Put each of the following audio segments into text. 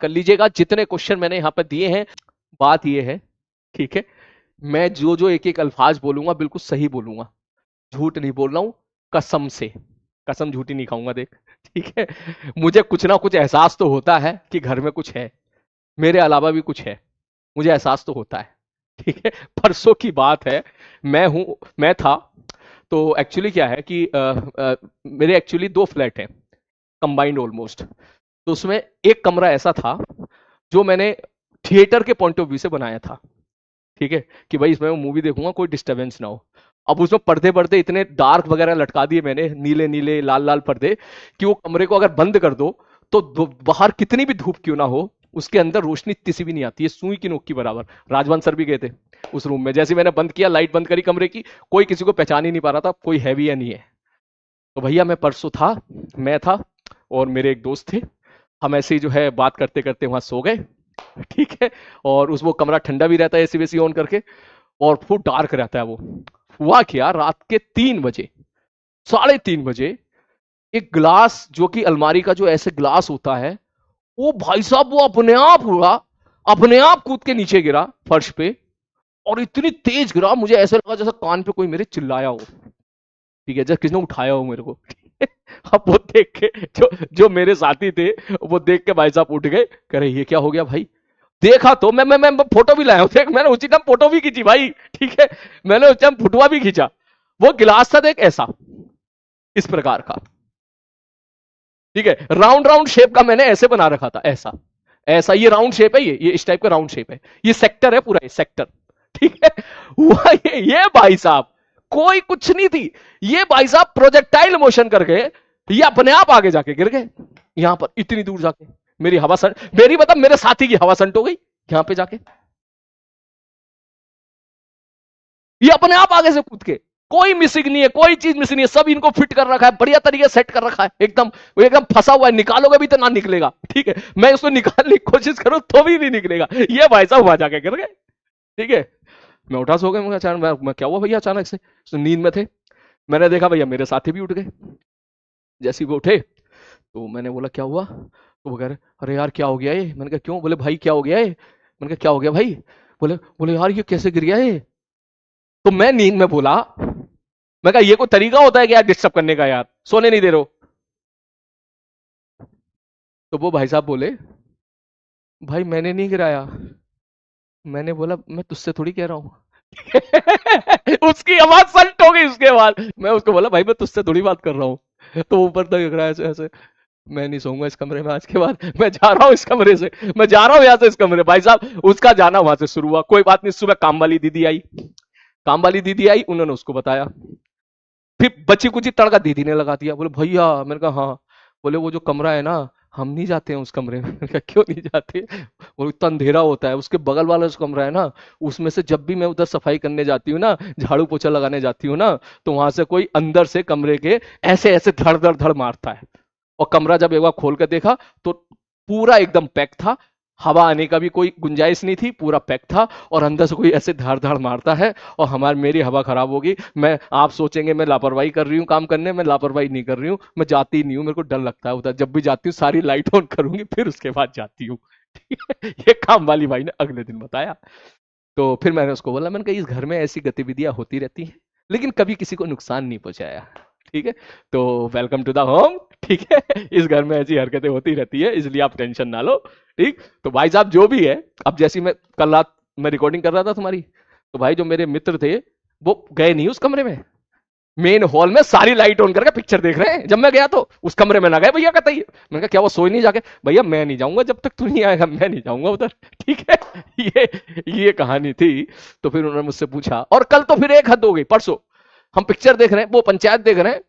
कर लीजिएगा जितने क्वेश्चन मैंने यहां पर दिए हैं। बात ये है, ठीक है, मैं जो जो एक एक अल्फाज बोलूंगा बिल्कुल सही बोलूंगा, झूठ नहीं बोल रहा हूं, कसम से। कसम झूठी नहीं खाऊंगा, देख। ठीक है, मुझे कुछ ना कुछ एहसास तो होता है कि घर में कुछ है, मेरे अलावा भी कुछ है, मुझे एहसास तो होता है। ठीक है, परसों की बात है, मैं था, तो एक्चुअली क्या है कि मेरे एक्चुअली 2 फ्लैट हैं, कंबाइंड ऑलमोस्ट। तो उसमें एक कमरा ऐसा था जो मैंने थिएटर के पॉइंट ऑफ व्यू से बनाया था। ठीक है, कि भाई इसमें मैं मूवी देखूंगा, कोई डिस्टरबेंस ना हो। अब उसमें पर्दे पर्दे इतने डार्क वगैरह लटका दिए मैंने, नीले नीले लाल लाल पर्दे, कि वो कमरे को अगर बंद कर दो तो बाहर कितनी भी धूप क्यों ना हो, उसके अंदर रोशनी इतनी सी भी नहीं आती है, सुई की नोक की बराबर। राजवन सर भी गए थे उस रूम में, जैसे मैंने बंद किया, लाइट बंद करी कमरे की, कोई किसी को पहचान ही नहीं पा रहा था कोई है भी या नहीं है। तो भैया मैं परसों था, मैं था और मेरे एक दोस्त थे, हम ऐसे ही जो है बात करते करते वहां सो गए। ठीक है, और उस वो कमरा ठंडा भी रहता है एसी वेसी ऑन करके, और फुल डार्क रहता है वो। हुआ क्या, रात के 3 बजे, 3:30 बजे, एक ग्लास जो कि अलमारी का जो ऐसे ग्लास होता है, वो भाई साहब वो अपने आप हुआ, अपने आप कूद के नीचे गिरा फर्श पे, और इतनी तेज गिरा मुझे ऐसा लगा जैसे कान पे कोई मेरे चिल्लाया हो। ठीक है, जैसे किसी ने उठाया हो मेरे को। अब वो देख के जो जो मेरे साथी थे, वो देख के भाई साहब उठ गए, कह रहे ये क्या हो गया भाई। देखा तो मैं फोटो भी लाया हूं, देख मैंने उसी टाइम फोटो भी खींची भाई। ठीक है, मैंने उस टाइम फुटवा भी खींचा। वो गिलास था देख ऐसा, इस प्रकार का। ठीक है, राउंड राउंड शेप का मैंने ऐसे बना रखा था, ऐसा ऐसा, ये राउंड शेप है, ये इस टाइप का राउंड शेप है, ये सेक्टर है पूरा, ये सेक्टर। ठीक है, हुआ ये भाई साहब, कोई कुछ नहीं थी, ये भाई साहब प्रोजेक्टाइल मोशन करके ये अपने आप आगे जाके गिर गए, यहां पर इतनी दूर जाके। मेरी हवा सं मेरी मतलब मेरे साथी की हवा संट हो गई यहां पे जाके, ये अपने आप आगे से कूद के। कोई मिसिंग नहीं है, कोई चीज मिसिंग नहीं है, सब इनको फिट कर रखा है, बढ़िया तरीके से सेट कर रखा है एकदम। वो एकदम फंसा हुआ है, निकालोगे भी तो ना निकलेगा। ठीक है, मैं उसको निकालने की कोशिश करूं तो भी नहीं निकलेगा, ये भाई साहब वहां जाके गिर गए। ठीक है, मैं उठा सो गया, अचानक मैं क्या हुआ भैया अचानक से, तो नींद में थे। मैंने देखा भैया मेरे साथी भी उठ गए, जैसे ही वो उठे तो मैंने बोला क्या हुआ, तो वो कह रहे अरे यार क्या हो गया ये। मैंने कहा क्यों, बोले भाई क्या हो गया ये। मैंने कहा क्या हो गया भाई, बोले बोले यार ये कैसे गिर गया ये। तो मैं नींद में बोला, मैं कहा ये कोई तरीका होता है कि यार डिस्टर्ब करने का, यार सोने नहीं दे रहे हो। तो वो भाई साहब बोले भाई मैंने नहीं गिराया। मैंने बोला मैं तुझसे थोड़ी कह रहा हूं। उसकी आवाज सल्ट हो गई उसके बाद। मैं उसको बोला भाई मैं तुझसे थोड़ी बात कर रहा हूँ। तो ऊपर तक देख रहा है ऐसे ऐसे, मैं नहीं सोऊंगा इस कमरे में आज के बाद, मैं जा रहा हूँ इस कमरे से, मैं जा रहा हूँ यहाँ से इस कमरे। भाई साहब उसका जाना वहां से शुरू हुआ, कोई बात नहीं, सुबह काम वाली दीदी आई, काम वाली दीदी आई, उन्होंने उसको बताया। फिर बची कुची तड़का दीदी ने लगा दिया, बोले भैया। मैंने कहा हाँ। बोले वो जो कमरा है ना, हम नहीं जाते हैं उस कमरे में। मैंने कहा क्यों नहीं जाते। वो इतना अंधेरा होता है, उसके बगल वाला जो कमरा है ना, उसमें से जब भी मैं उधर सफाई करने जाती हूँ ना, झाड़ू पोछा लगाने जाती हूँ ना, तो वहां से कोई अंदर से कमरे के ऐसे ऐसे धड़ धड़ धड़ मारता है। और कमरा जब एक बार खोल कर देखा तो पूरा एकदम पैक था, हवा आने का भी कोई गुंजाइश नहीं थी, पूरा पैक था। और अंदर से कोई ऐसे धाड़ धाड़ मारता है, और हमारी मेरी हवा खराब होगी। मैं, आप सोचेंगे मैं लापरवाही कर रही हूँ काम करने में, लापरवाही नहीं कर रही हूँ, मैं जाती नहीं हूँ, मेरे को डर लगता है उधर। जब भी जाती हूँ सारी लाइट ऑन करूंगी फिर उसके बाद जाती हूँ। ये काम वाली भाई ने अगले दिन बताया। तो फिर मैंने उसको बोला, मैंने कहा इस घर में ऐसी गतिविधियां होती रहती हैं, लेकिन कभी किसी को नुकसान नहीं पहुंचाया। ठीक है, तो वेलकम टू द होम। ठीक है, इस घर में ऐसी हरकतें होती रहती है, इसलिए आप टेंशन ना लो। ठीक, तो भाई साहब जो भी है, अब जैसी मैं कल रात मैं रिकॉर्डिंग कर रहा था तुम्हारी, तो भाई जो मेरे मित्र थे वो गए नहीं उस कमरे में, मेन हॉल में सारी लाइट ऑन करके पिक्चर देख रहे हैं। जब मैं गया तो उस कमरे में ना गए भैया कहता ही। मैंने कहा क्या वो सोई नहीं जाके, भैया मैं नहीं जाऊंगा जब तक तू नहीं आएगा, मैं नहीं जाऊंगा उधर। ठीक है, ये कहानी थी। तो फिर उन्होंने मुझसे पूछा, और कल तो फिर एक हद हो गई, परसों हम पिक्चर देख रहे हैं, वो पंचायत देख रहे हैं,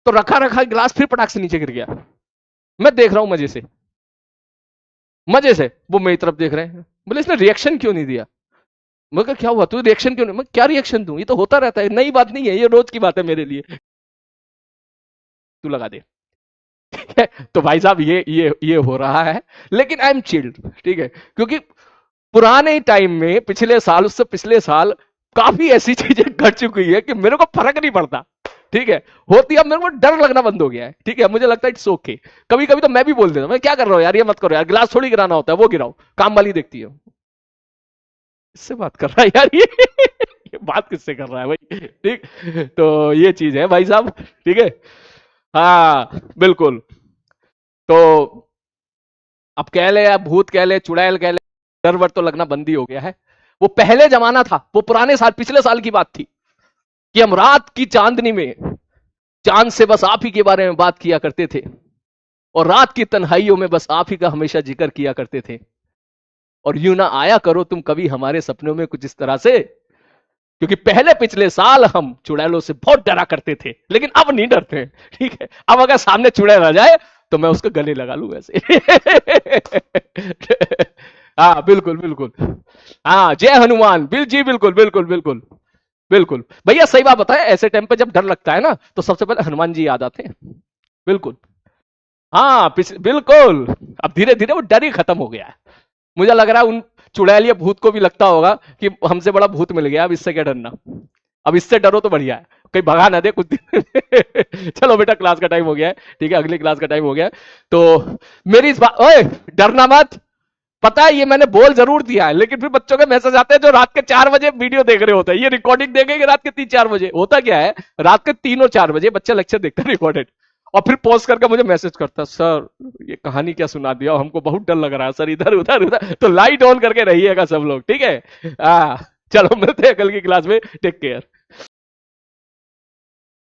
तो रखा रखा गिलास फिर पटाख से नीचे गिर गया। मैं देख रहा हूं मजे से, मजे से वो मेरी तरफ देख रहे हैं, बोले इसने रिएक्शन क्यों नहीं दिया। मैं कहा क्या हुआ, तू रिएक्शन क्यों नहीं, मैं क्या रिएक्शन दूं, ये तो होता रहता है, नई बात नहीं है, ये रोज की बात है मेरे लिए, तू लगा दे। ठीक है, तो भाई साहब ये हो रहा है, लेकिन आई एम चिल्ड। ठीक है, क्योंकि पुराने टाइम में पिछले साल, उससे पिछले साल काफी ऐसी चीजें घट चुकी है कि मेरे को फर्क नहीं पड़ता। ठीक है, होती है, अब मेरे को डर लगना बंद हो गया है, ठीक है, मुझे लगता है इट्स ओके। कभी कभी तो मैं भी बोल देता हूँ, मैं क्या कर रहा हूँ यार, ये मत करो यार, गिलास थोड़ी गिराना होता है, वो गिराओ, काम वाली देखती है। किससे बात कर रहा है यार ये बात किससे कर रहा है भाई, ठीक। तो ये चीज है भाई साहब, ठीक है। हाँ बिल्कुल। तो अब कह ले, अब भूत कह ले, चुड़ैल कह ले, डर वर तो लगना बंद ही हो गया है। वो पहले जमाना था, वो पुराने साल, पिछले साल की बात थी, कि हम रात की चांदनी में चांद से बस आप ही के बारे में बात किया करते थे, और रात की तन्हाइयों में बस आप ही का हमेशा जिक्र किया करते थे, और यूं ना आया करो तुम कभी हमारे सपनों में कुछ इस तरह से, क्योंकि पहले पिछले साल हम चुड़ैलों से बहुत डरा करते थे, लेकिन अब नहीं डरते, ठीक है। अब अगर सामने चुड़ैल आ जाए तो मैं उसको गले लगा लूं वैसे। हाँ बिल्कुल बिल्कुल। हाँ जय हनुमान, बिल जी, बिल्कुल बिल्कुल बिल्कुल बिल्कुल भैया, सही बात बताए, ऐसे टाइम पे जब डर लगता है ना, तो सबसे पहले हनुमान जी याद आते हैं। बिल्कुल। हाँ बिल्कुल। अब धीरे धीरे वो डर ही खत्म हो गया है। मुझे लग रहा है उन चुड़ैल या भूत को भी लगता होगा कि हमसे बड़ा भूत मिल गया, अब इससे क्या डरना, अब इससे डरो तो बढ़िया है, कहीं भगा ना दे कुछ दिन। चलो बेटा, क्लास का टाइम हो गया है, ठीक है, अगली क्लास का टाइम हो गया है। तो मेरी इस बात, ओए डरना मत। पता है ये मैंने बोल जरूर दिया है, लेकिन फिर बच्चों के मैसेज आते हैं जो रात के 4 बजे वीडियो देख रहे होते हैं, ये रिकॉर्डिंग देखेंगे रात के 3-4 बजे, होता क्या है, रात के 3 और 4 बजे बच्चे लेक्चर देखते हैं रिकॉर्डेड, और फिर पोस्ट करके मुझे मैसेज करता है, सर ये कहानी क्या सुना दिया, हमको बहुत डर लग रहा है सर, इधर उधर उधर, तो लाइट ऑन करके रहिएगा सब लोग, ठीक है। चलो मिलते हैं कल की क्लास में, टेक केयर।